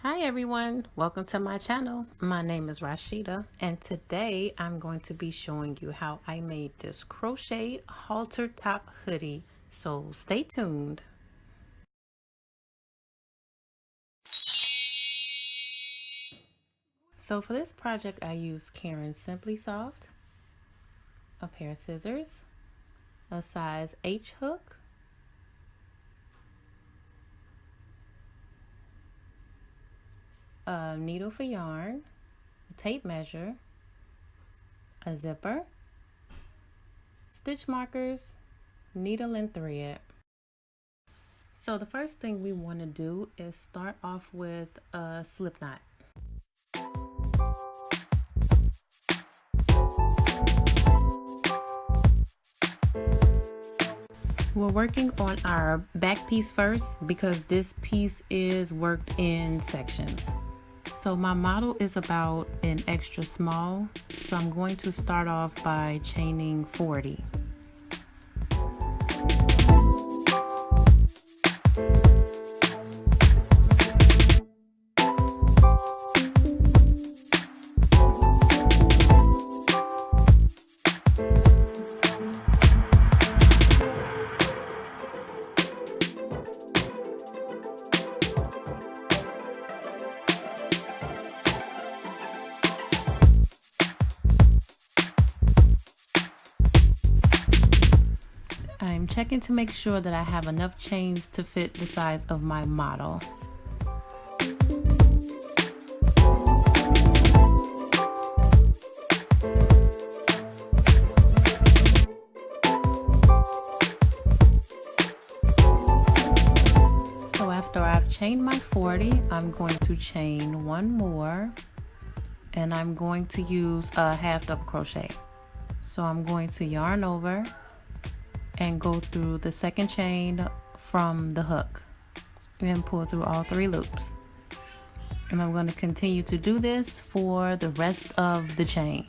Hi everyone, welcome to my channel. My name is Rashida and today I'm going to be showing you how I made this crocheted halter top hoodie, so stay tuned. So for this project I used Carons Simply Soft, a pair of scissors, a size H hook, a needle for yarn, a tape measure, a zipper, stitch markers, needle and thread. So the first thing we want to do is start off with a slip knot. We're working on our back piece first because this piece is worked in sections. So my model is about an extra small, so I'm going to start off by chaining 40. I'm checking to make sure that I have enough chains to fit the size of my model. So after I've chained my 40, I'm going to chain one more and I'm going to use a half double crochet. So I'm going to yarn over and go through the second chain from the hook and pull through all 3 loops. And I'm going to continue to do this for the rest of the chain.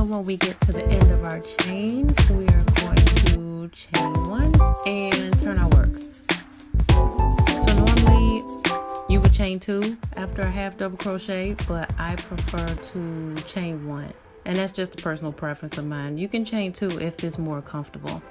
When we get to the end of our chain, we are going to chain 1 and turn our work. So normally you would chain 2 after a half double crochet, but I prefer to chain 1, and that's just a personal preference of mine. You can chain 2 if it's more comfortable.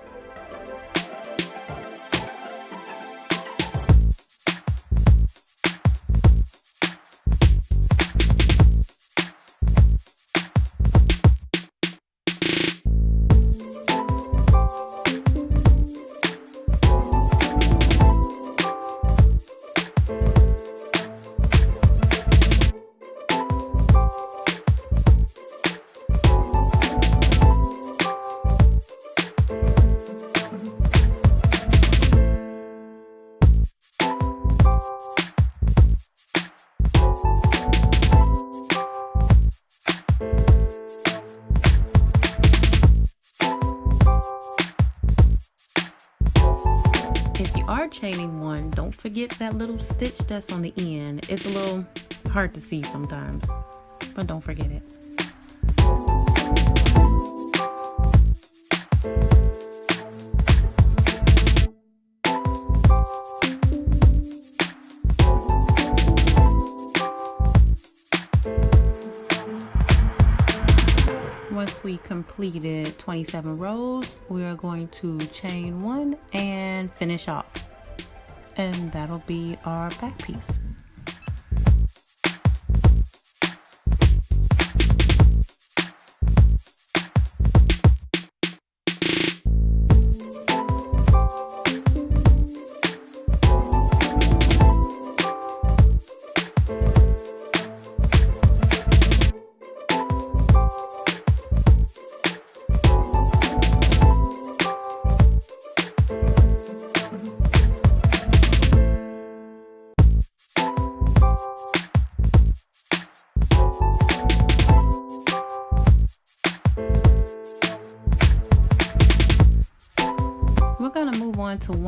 If you are chaining 1, don't forget that little stitch that's on the end. It's a little hard to see sometimes, but don't forget it. Once we completed 27 rows, we are going to chain 1 and finish off. And that'll be our back piece.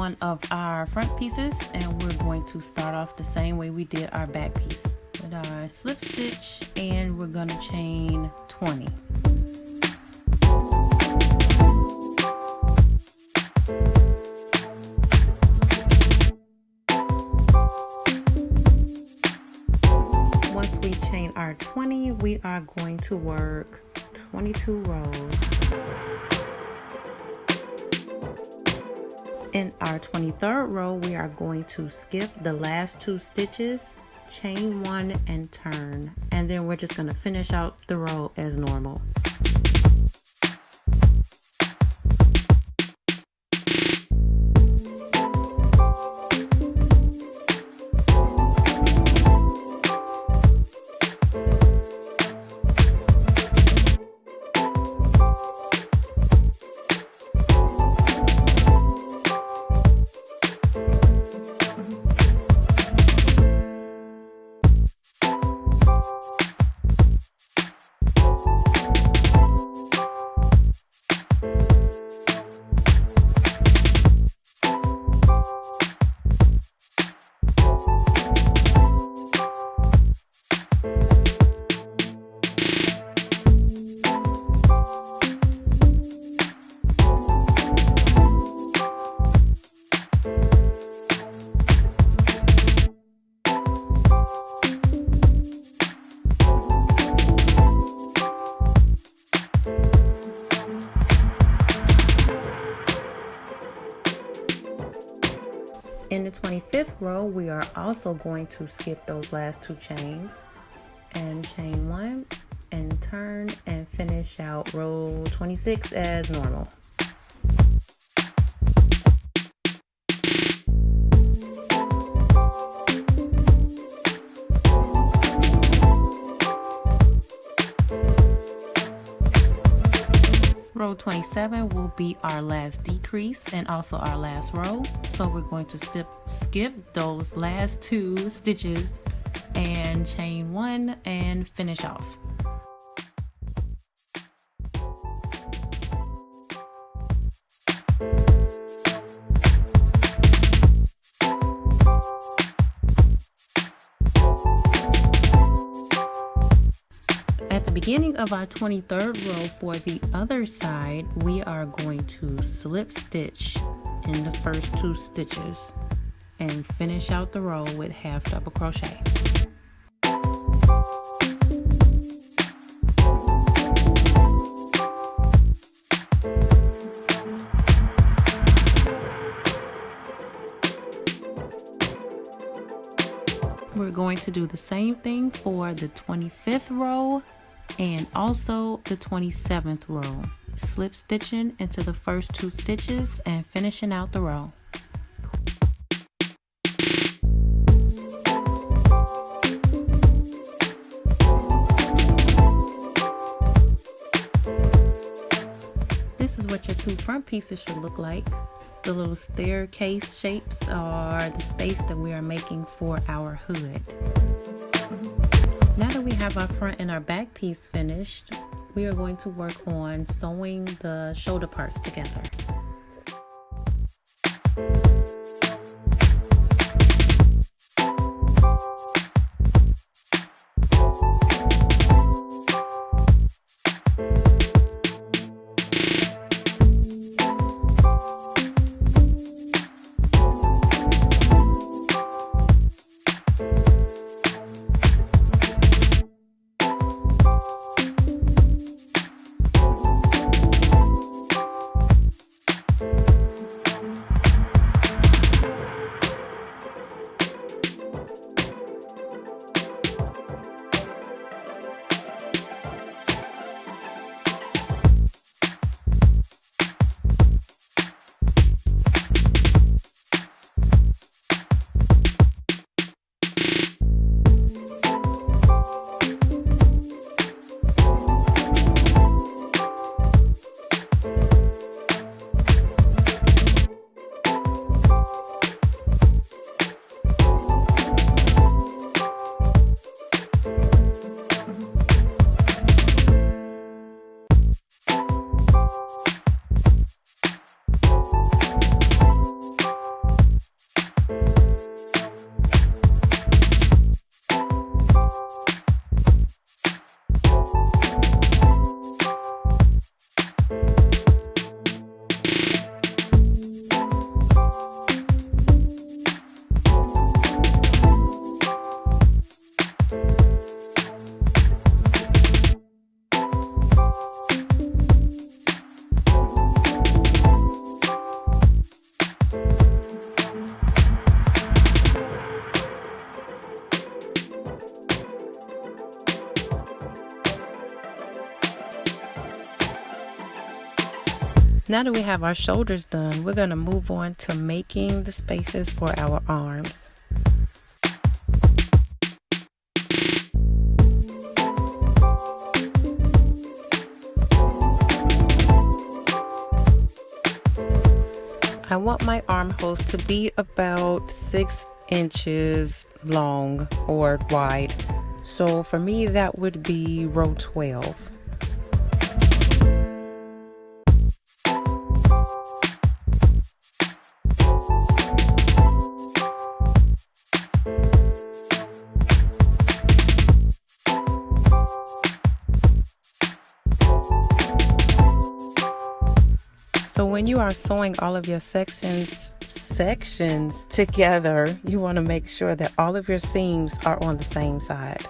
one of our front pieces, and we're going to start off the same way we did our back piece with our slip stitch, and we're going to chain 20. Once we chain our 20, we are going to work 22 rows. In our 23rd row, we are going to skip the last 2 stitches, chain 1 and turn, and then we're just going to finish out the row as normal. In the 25th row, we are also going to skip those last 2 chains and chain 1 and turn and finish out row 26 as normal. Row 27 will be our last decrease and also our last row. So we're going to skip those last 2 stitches and chain 1 and finish off. At the beginning of our 23rd row for the other side, we are going to slip stitch in the first 2 stitches and finish out the row with half double crochet. We're going to do the same thing for the 25th row and also the 27th row, slip stitching into the first 2 stitches and finishing out the row. This is what your 2 front pieces should look like. The little staircase shapes are the space that we are making for our hood. Now that we have our front and our back piece finished, we are going to work on sewing the shoulder parts together. Now that we have our shoulders done, we're going to move on to making the spaces for our arms. I want my armholes to be about 6 inches long or wide. So for me, that would be row 12. So when you are sewing all of your sections together, you want to make sure that all of your seams are on the same side.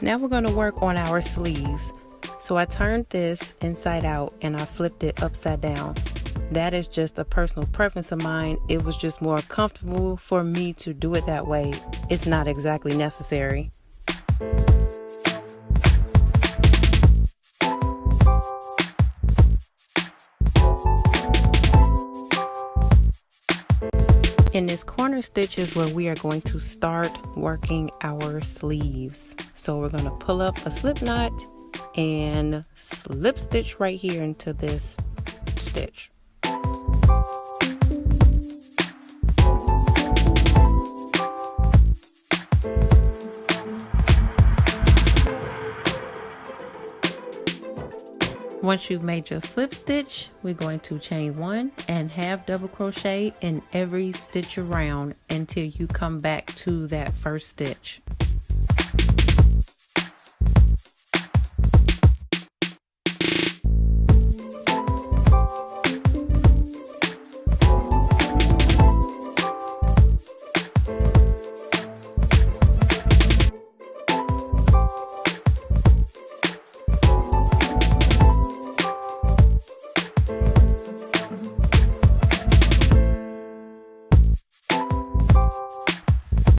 Now we're going to work on our sleeves. So I turned this inside out and I flipped it upside down. That is just a personal preference of mine. It was just more comfortable for me to do it that way. It's not exactly necessary. In this corner stitch is where we are going to start working our sleeves. So we're going to pull up a slip knot and slip stitch right here into this stitch. Once you've made your slip stitch, we're going to chain 1 and half double crochet in every stitch around until you come back to that first stitch.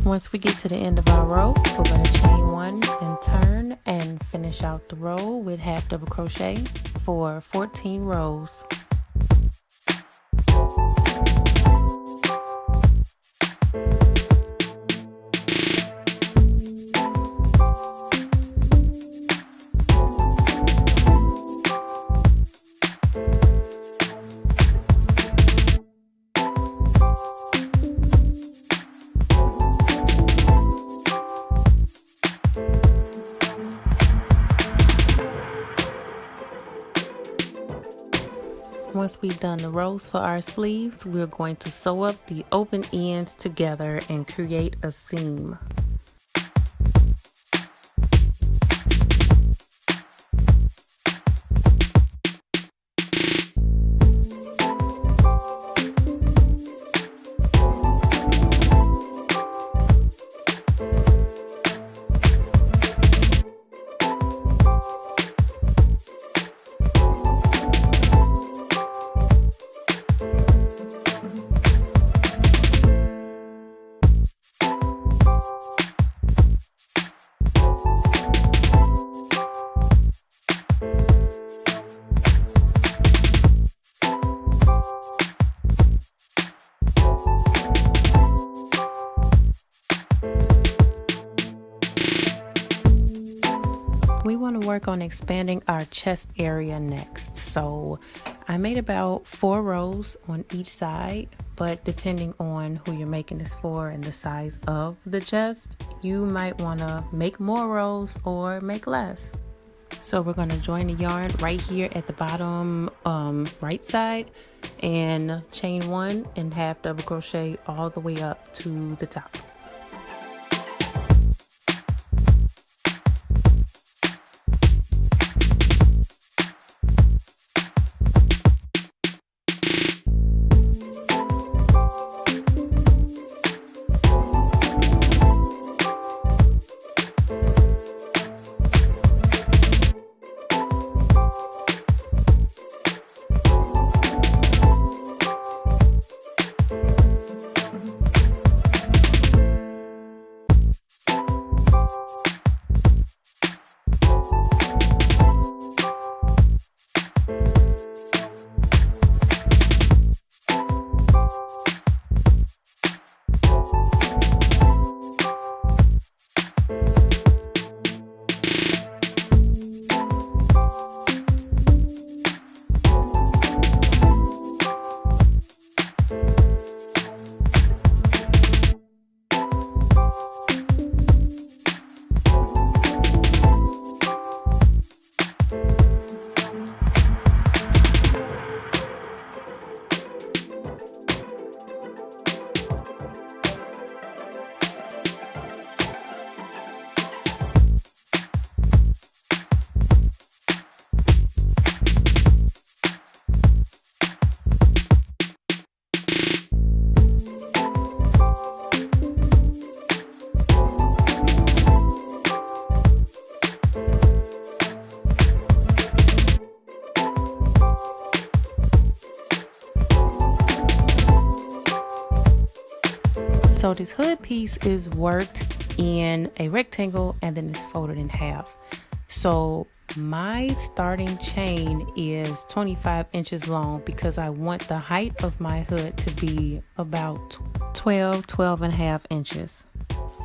Once we get to the end of our row, we're going to chain 1 and turn and finish out the row with half double crochet for 14 rows. Once we've done the rows for our sleeves, we're going to sew up the open ends together and create a seam. We want to work on expanding our chest area next. So I made about 4 rows on each side, but depending on who you're making this for and the size of the chest, you might want to make more rows or make less. So we're going to join the yarn right here at the bottom right side and chain 1 and half double crochet all the way up to the top. So this hood piece is worked in a rectangle and then it's folded in half. So my starting chain is 25 inches long because I want the height of my hood to be about 12 and a half inches.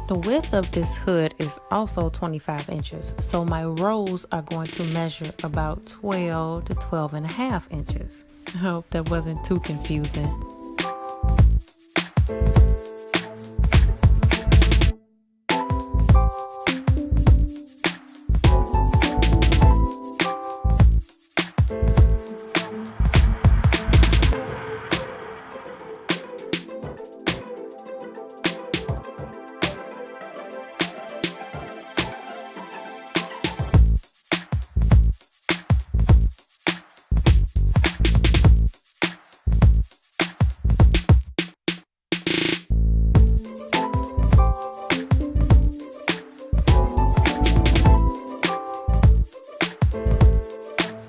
The width of this hood is also 25 inches. So my rows are going to measure about 12 to 12 and a half inches. I hope that wasn't too confusing.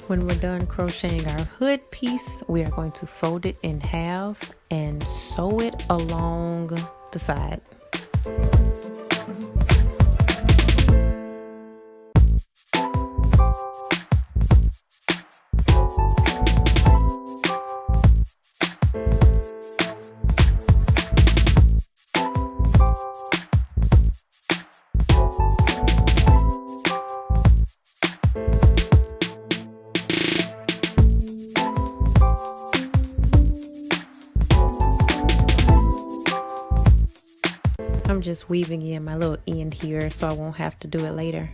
When we're done crocheting our hood piece, we are going to fold it in half and sew it along the side. I'm just weaving in my little end here so I won't have to do it later.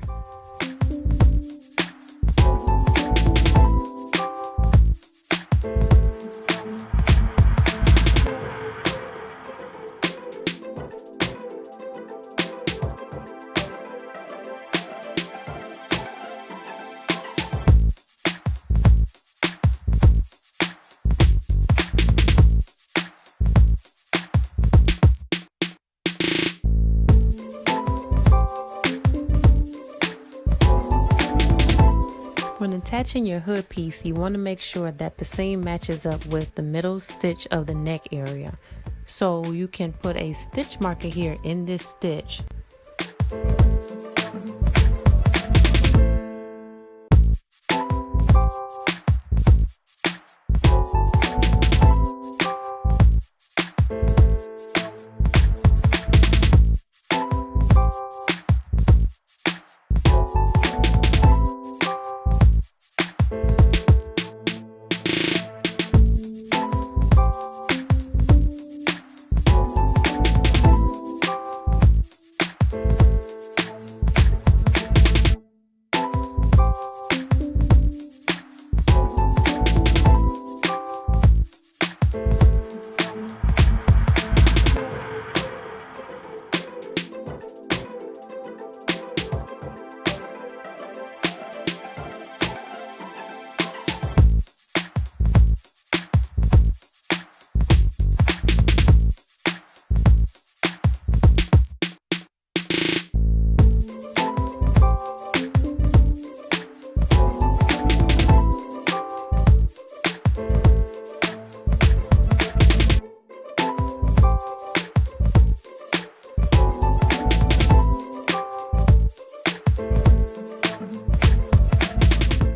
When attaching your hood piece, you want to make sure that the seam matches up with the middle stitch of the neck area. So you can put a stitch marker here in this stitch.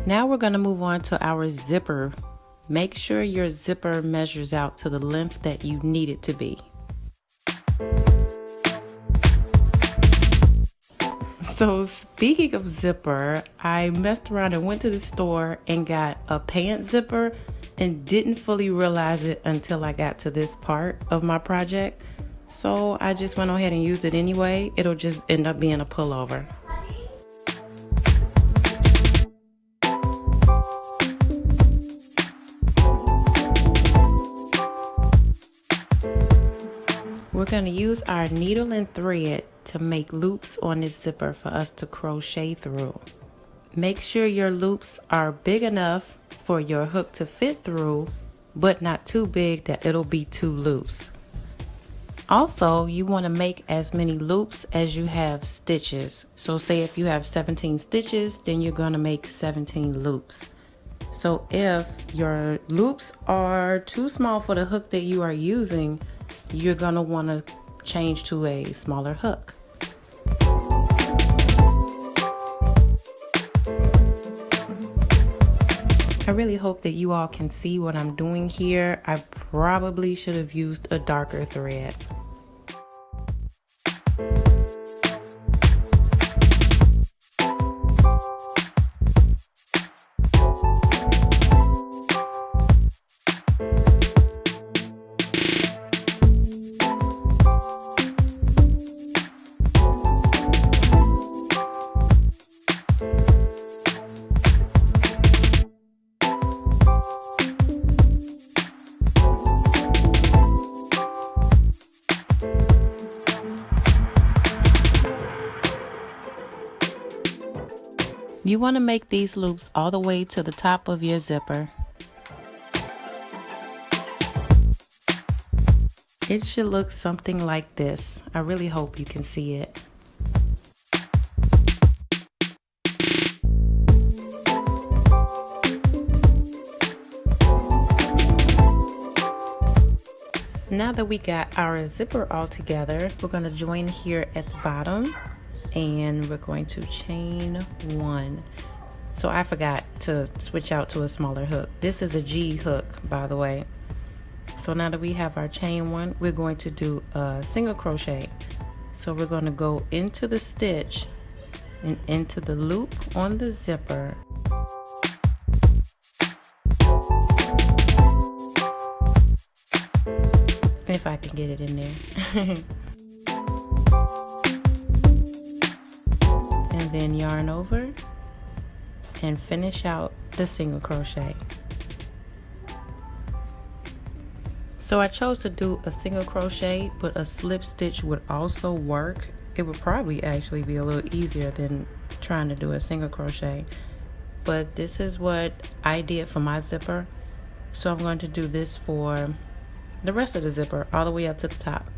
Now we're going to move on to our zipper. Make sure your zipper measures out to the length that you need it to be. So speaking of zipper, I messed around and went to the store and got a pant zipper and didn't fully realize it until I got to this part of my project. So I just went ahead and used it anyway. It'll just end up being a pullover. We're going to use our needle and thread to make loops on this zipper for us to crochet through. Make sure your loops are big enough for your hook to fit through, but not too big that it'll be too loose. Also, you want to make as many loops as you have stitches. So say if you have 17 stitches, then you're going to make 17 loops. So if your loops are too small for the hook that you are using, you're going to want to change to a smaller hook. I really hope that you all can see what I'm doing here. I probably should have used a darker thread. You want to make these loops all the way to the top of your zipper. It should look something like this. I really hope you can see it. Now that we got our zipper all together, we're going to join here at the bottom. And we're going to chain one. So I forgot to switch out to a smaller hook. This is a G hook, by the way. So now that we have our chain one, we're going to do a single crochet. So we're going to go into the stitch and into the loop on the zipper. If I can get it in there. And then yarn over and finish out the single crochet. So I chose to do a single crochet, but a slip stitch would also work. It would probably actually be a little easier than trying to do a single crochet. But this is what I did for my zipper. So I'm going to do this for the rest of the zipper all the way up to the top.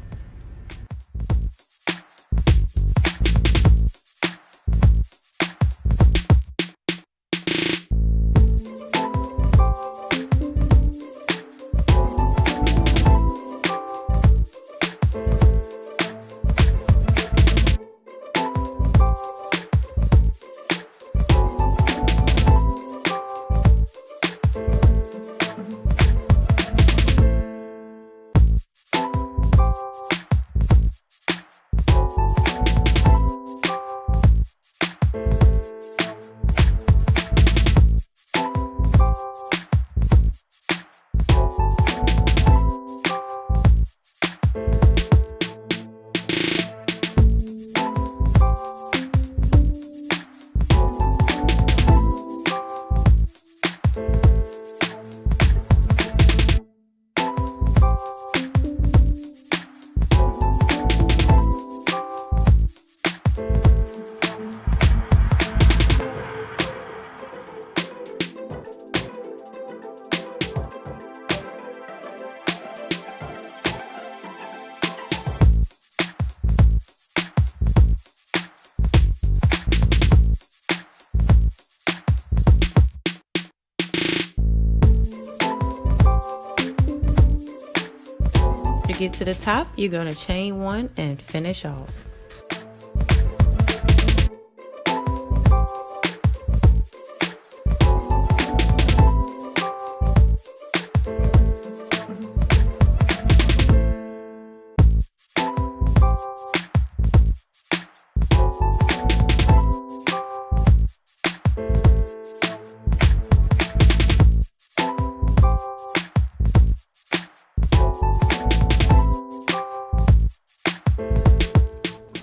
get to the top, you're going to chain 1 and finish off.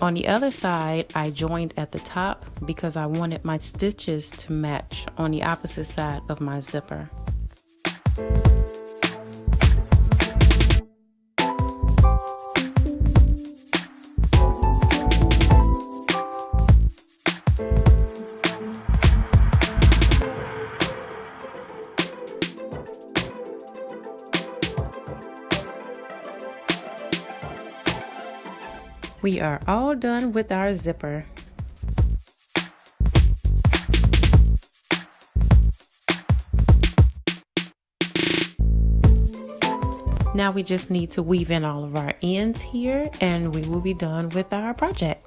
On the other side, I joined at the top because I wanted my stitches to match on the opposite side of my zipper. We are all done with our zipper. Now we just need to weave in all of our ends here and we will be done with our project.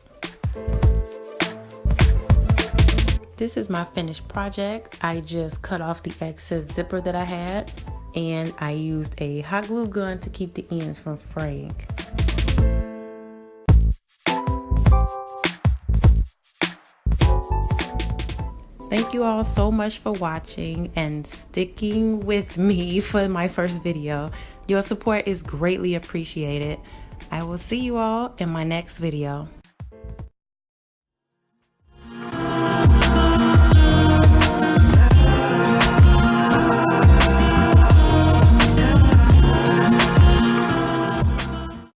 This is my finished project. I just cut off the excess zipper that I had and I used a hot glue gun to keep the ends from fraying. Thank you all so much for watching and sticking with me for my first video. Your support is greatly appreciated. I will see you all in my next video.